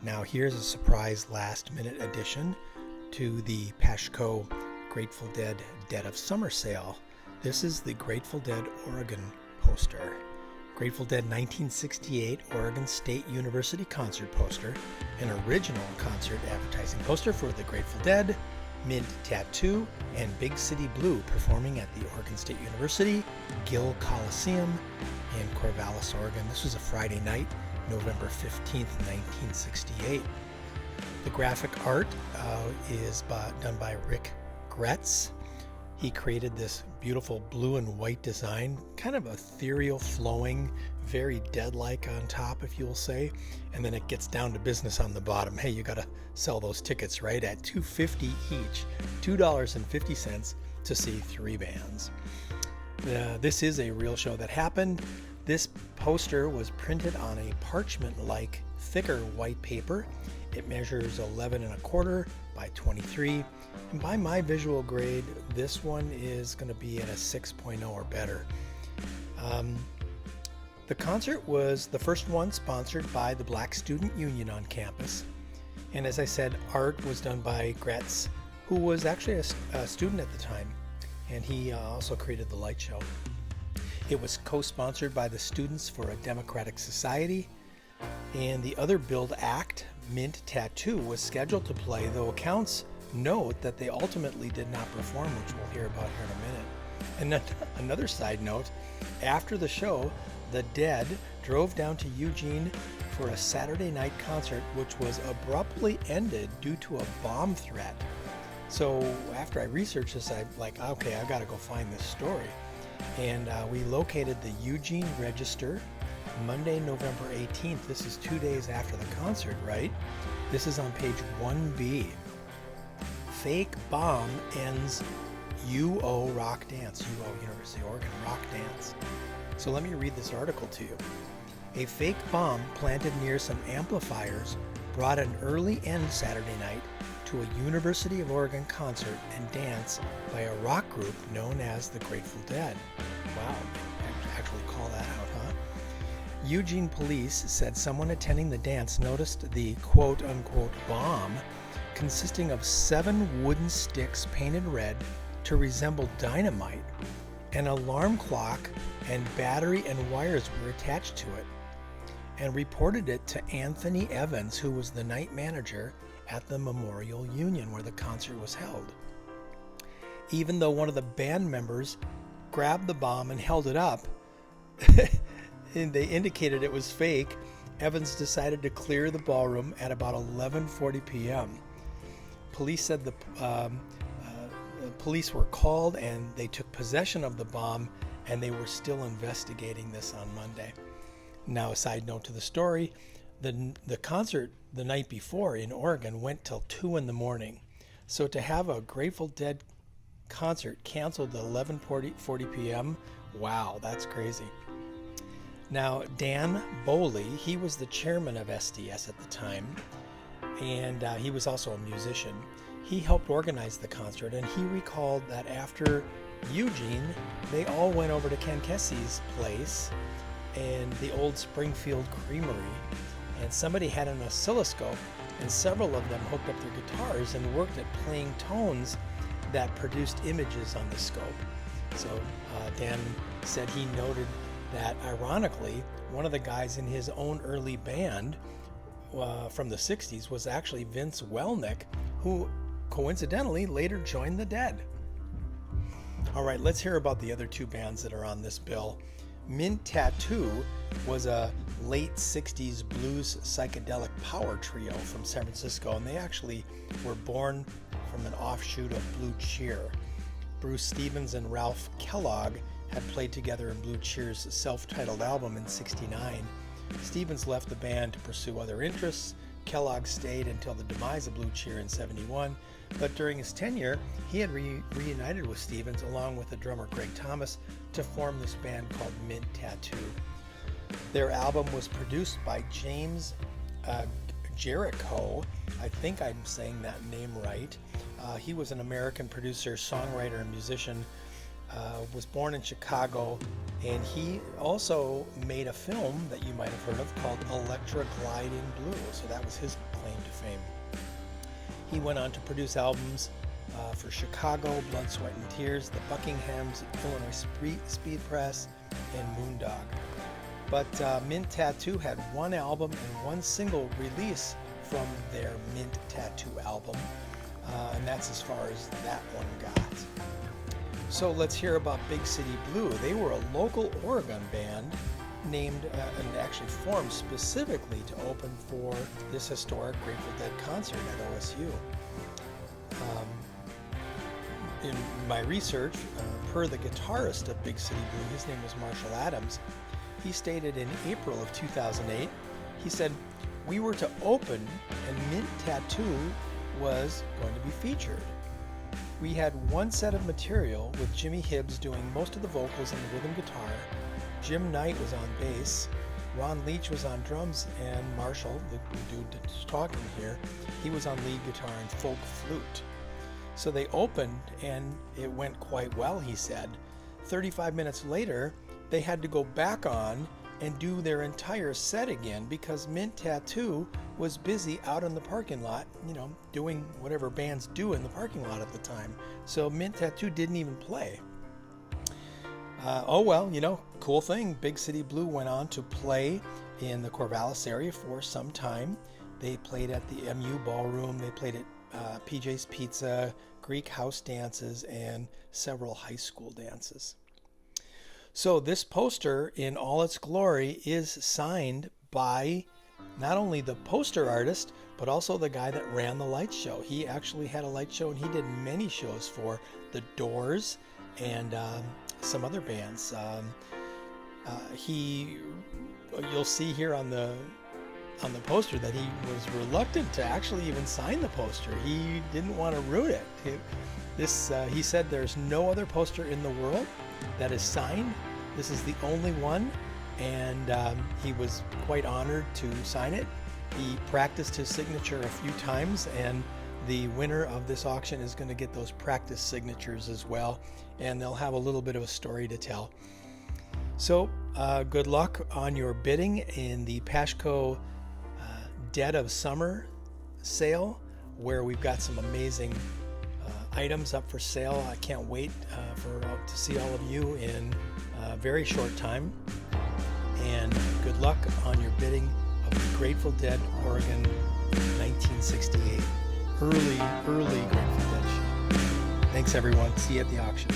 Now here's a surprise last-minute addition to the PASHCO Grateful Dead Dead of Summer sale. This is the Grateful Dead Oregon poster. Grateful Dead 1968 Oregon State University concert poster, an original concert advertising poster for the Grateful Dead, mint tattoo, and Big City Blue performing at the Oregon State University, Gill Coliseum in Corvallis, Oregon. This was a Friday night, November 15th, 1968. The graphic art is done by Richard Gretz. He created this beautiful blue and white design, kind of ethereal, flowing, very dead-like on top, if you'll say, and then it gets down to business on the bottom. Hey, you got to sell those tickets, right? At $2.50 each, $2.50 to see 3 bands. This is a real show that happened. This poster was printed on a parchment-like, thicker white paper. It measures 11 1/4 by 23. And by my visual grade, this one is going to be at a 6.0 or better. The concert was the first one sponsored by the Black Student Union on campus. And as I said, art was done by Gretz, who was actually a student at the time. And he also created the light show. It was co-sponsored by the Students for a Democratic Society. And the other billed act, Mint Tattoo, was scheduled to play, though accounts note that they ultimately did not perform, which we'll hear about here in a minute. And then another side note, after the show, the Dead drove down to Eugene for a Saturday night concert, which was abruptly ended due to a bomb threat. So after I researched this, I'm like, okay, I gotta go find this story. And we located the Eugene Register Monday, November 18th. This is 2 days after the concert, right? This is on page 1B. Fake bomb ends UO rock dance. UO, University of Oregon rock dance. So let me read this article to you. A fake bomb planted near some amplifiers brought an early end Saturday night to a University of Oregon concert and dance by a rock group known as the Grateful Dead. Wow, I actually call that out, huh? Eugene police said someone attending the dance noticed the quote-unquote bomb consisting of 7 wooden sticks painted red to resemble dynamite. An alarm clock and battery and wires were attached to it, and reported it to Anthony Evans, who was the night manager at the Memorial Union where the concert was held. Even though one of the band members grabbed the bomb and held it up, and they indicated it was fake, Evans decided to clear the ballroom at about 11:40 p.m. Police said the police were called and they took possession of the bomb, and they were still investigating this on Monday. Now, a side note to the story, the concert the night before in Oregon went till 2 in the morning. So to have a Grateful Dead concert canceled at 11:40 p.m., wow, that's crazy. Now, Dan Boley, he was the chairman of SDS at the time, and he was also a musician. He helped organize the concert, and he recalled that after Eugene, they all went over to Ken Kesey's place and the old Springfield Creamery, and somebody had an oscilloscope, and several of them hooked up their guitars and worked at playing tones that produced images on the scope. So Dan said he noted that, ironically, one of the guys in his own early band from the 60s was actually Vince Welnick, who coincidentally later joined the Dead. All right, let's hear about the other 2 bands that are on this bill. Mint Tattoo was a late 60s blues psychedelic power trio from San Francisco, and they actually were born from an offshoot of Blue Cheer. Bruce Stevens and Ralph Kellogg had played together in Blue Cheer's self-titled album in '69. Stevens left the band to pursue other interests. Kellogg stayed until the demise of Blue Cheer in '71, but during his tenure, he had reunited with Stevens along with the drummer Greg Thomas to form this band called Mint Tattoo. Their album was produced by James Jericho. I think I'm saying that name right. He was an American producer, songwriter, and musician was born in Chicago, and he also made a film that you might have heard of called Electra Glide in Blue, so that was his claim to fame. He went on to produce albums for Chicago, Blood, Sweat and Tears, the Buckinghams, Illinois Speed Press, and Moondog. But Mint Tattoo had one album and one single release from their Mint Tattoo album, and that's as far as that one got. So let's hear about Big City Blue. They were a local Oregon band named and actually formed specifically to open for this historic Grateful Dead concert at OSU. In my research, per the guitarist of Big City Blue, his name was Marshall Adams, he stated in April of 2008, he said, "We were to open and Mint Tattoo was going to be featured. We had one set of material with Jimmy Hibbs doing most of the vocals and the rhythm guitar. Jim Knight was on bass, Ron Leach was on drums, and Marshall, the dude that's talking here, he was on lead guitar and folk flute. So they opened and it went quite well," he said. 35 minutes later, they had to go back on and do their entire set again because Mint Tattoo was busy out in the parking lot, doing whatever bands do in the parking lot at the time. So Mint Tattoo didn't even play. Cool thing. Big City Blue went on to play in the Corvallis area for some time. They played at the MU Ballroom. They played at PJ's Pizza, Greek House Dances, and several high school dances. So this poster in all its glory is signed by not only the poster artist, but also the guy that ran the light show. He actually had a light show, and he did many shows for The Doors and some other bands. You'll see here on the poster that he was reluctant to actually even sign the poster. He didn't want to ruin it. He said there's no other poster in the world that is signed. This is the only one, and he was quite honored to sign it. He practiced his signature a few times, and the winner of this auction is going to get those practice signatures as well, and they'll have a little bit of a story to tell. So good luck on your bidding in the PASHCO Dead of Summer sale, where we've got some amazing items up for sale. I can't wait to see all of you in a very short time. And good luck on your bidding of the Grateful Dead Oregon 1968. Early Grateful Dead show. Thanks everyone. See you at the auction.